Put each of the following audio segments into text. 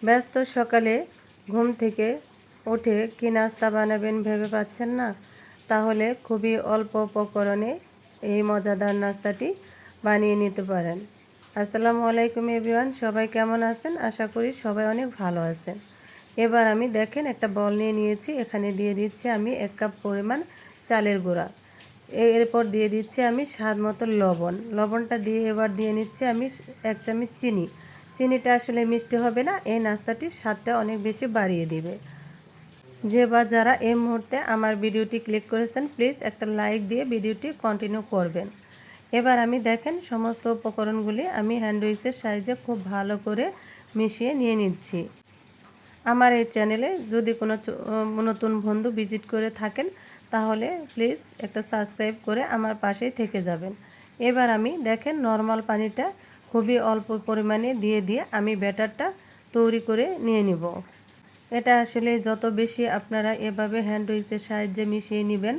ব্যস্ত সকালে ঘুম থেকে উঠে কি নাস্তা বানাবেন ভেবে পাচ্ছেন না? তাহলে খুবই অল্প উপকরণে এই মজাদার নাস্তাটি বানিয়ে নিতে পারেন। আসসালামু আলাইকুম এভরিওয়ান, সবাই কেমন আছেন? আশা করি সবাই অনেক ভালো আছেন। এবার আমি দেখেন একটা বল নিয়ে নিয়েছি, এখানে দিয়ে দিচ্ছি আমি 1 কাপ পরিমাণ চালের গুঁড়া। এরপর দিয়ে দিচ্ছি আমি স্বাদ মতো লবণটা দিয়ে এবার দিয়ে নিচ্ছি আমি 1 চামচ চিনি। চিনিটা আসলে মিষ্টি হবে না, এই নাস্তাটির স্বাদটা অনেক বেশি বাড়িয়ে দিবে। যে বা যারা এই মুহূর্তে আমার ভিডিওটি ক্লিক করেছেন, প্লিজ একটা লাইক দিয়ে ভিডিওটি কন্টিনিউ করবেন। এবার আমি দেখেন সমস্ত উপকরণগুলি আমি হ্যান্ড উইচের সাহায্যে খুব ভালো করে মিশিয়ে নিয়ে নিচ্ছি। আমার এই চ্যানেলে যদি কোনো নতুন বন্ধু ভিজিট করে থাকেন তাহলে প্লিজ একটা সাবস্ক্রাইব করে আমার পাশেই থেকে যাবেন। এবার আমি দেখেন নর্মাল পানিটা খুবই অল্প পরিমাণে দিয়ে আমি ব্যাটারটা তৈরি করে নিয়ে নিব। এটা আসলে যত বেশি আপনারা এভাবে হ্যান্ড উইচের সাহায্যে মিশিয়ে নেবেন,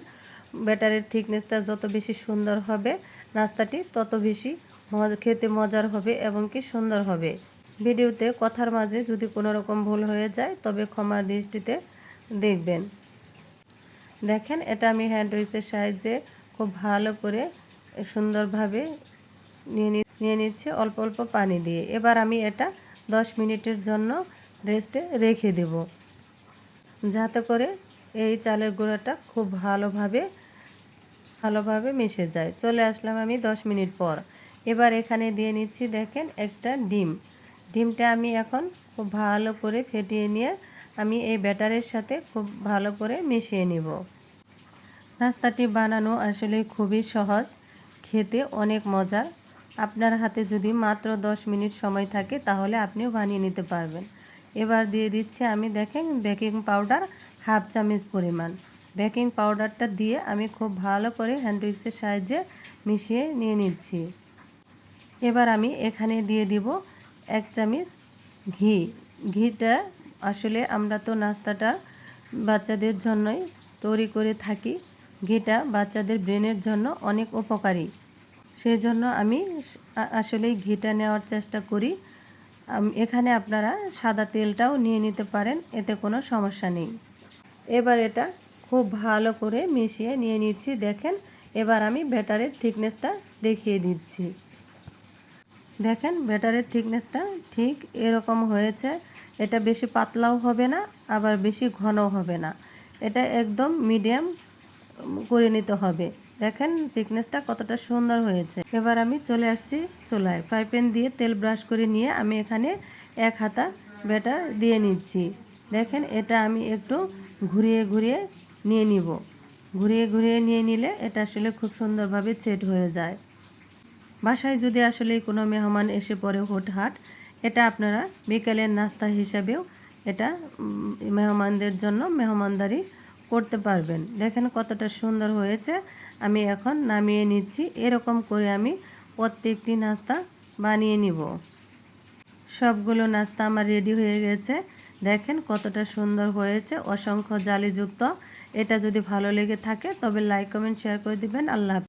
ব্যাটারের থিকনেসটা যত বেশি সুন্দর হবে, নাস্তাটি তত বেশি খেতে মজার হবে এবং কি সুন্দর হবে। ভিডিওতে কথার মাঝে যদি কোনো রকম ভুল হয়ে যায় তবে ক্ষমার দৃষ্টিতে দেখবেন। দেখেন এটা আমি হ্যান্ড উইচের সাহায্যে খুব ভালো করে সুন্দরভাবে নিয়ে নিচ্ছি অল্প অল্প পানি দিয়ে। এবার আমি এটা 10 মিনিটের জন্য রেস্টে রেখে দেব, যাতে করে এই চালের গুঁড়াটা খুব ভালোভাবে মিশে যায়। চলে আসলাম আমি 10 মিনিট পর। এবার এখানে দিয়ে নিচ্ছি দেখেন একটা ডিমটা আমি এখন খুব ভালো করে ফেটিয়ে নিয়ে আমি এই ব্যাটারের সাথে খুব ভালো করে মিশিয়ে নিব। নাস্তাটি বানানো আসলে খুবই সহজ, খেতে অনেক মজার। আপনার হাতে যদি মাত্র 10 মিনিট সময় থাকে তাহলে আপনিও বানিয়ে নিতে পারবেন। এবার দিয়ে দিচ্ছি আমি দেখেন বেকিং পাউডার 1/2 চামচ পরিমাণ। বেকিং পাউডারটা দিয়ে আমি খুব ভালো করে হ্যান্ড উইচের সাহায্যে মিশিয়ে নিয়ে নিচ্ছি। এবার আমি এখানে দিয়ে দিব 1 চামচ ঘিটা আসলে আমরা তো নাস্তাটা বাচ্চাদের জন্যই তৈরি করে থাকি। ঘিটা বাচ্চাদের ব্রেনের জন্য অনেক উপকারী, সেই জন্য আমি আসলে ঘিটা নেওয়ার চেষ্টা করি। এখানে আপনারা সাদা তেলটাও নিয়ে নিতে পারেন, এতে কোনো সমস্যা নেই। এবার এটা খুব ভালো করে মিশিয়ে নিয়ে নিচ্ছি দেখেন। এবার আমি ব্যাটারের থিকনেসটা দেখিয়ে দিচ্ছি। দেখেন ব্যাটারের থিকনেসটা ঠিক এরকম হয়েছে। এটা বেশি পাতলাও হবে না, আবার বেশি ঘনও হবে না, এটা একদম মিডিয়াম করে নিতে হবে। দেখেন থিকনেসটা কতটা সুন্দর হয়েছে। এবার আমি চলে আসছি চুলায়, ফ্রাই প্যান দিয়ে তেল ব্রাশ করে নিয়ে আমি এখানে 1 হাতা ব্যাটার দিয়ে নিচ্ছি। দেখেন এটা আমি একটু ঘুরিয়ে নিয়ে নিব। ঘুরিয়ে নিয়ে নিলে এটা আসলে খুব সুন্দরভাবে সেট হয়ে যায়। বাসায় যদি আসলে কোনো মেহমান এসে পড়ে হুটহাট, এটা আপনারা বিকেলের নাস্তা হিসাবেও এটা মেহমানদের জন্য মেহমানদারি করতে পারবেন। দেখেন কতটা সুন্দর হয়েছে। আমি এখন নামিয়ে নিচ্ছি। এরকম করে আমি প্রত্যেকটি নাস্তা বানিয়ে নিব। সবগুলো নাস্তা আমার রেডি হয়ে গেছে। দেখেন কতটা সুন্দর হয়েছে, অসংখ্য জালিযুক্ত। এটা যদি ভালো লেগে থাকে তবে লাইক কমেন্ট শেয়ার করে দিবেন। আল্লাহ হাফেজ।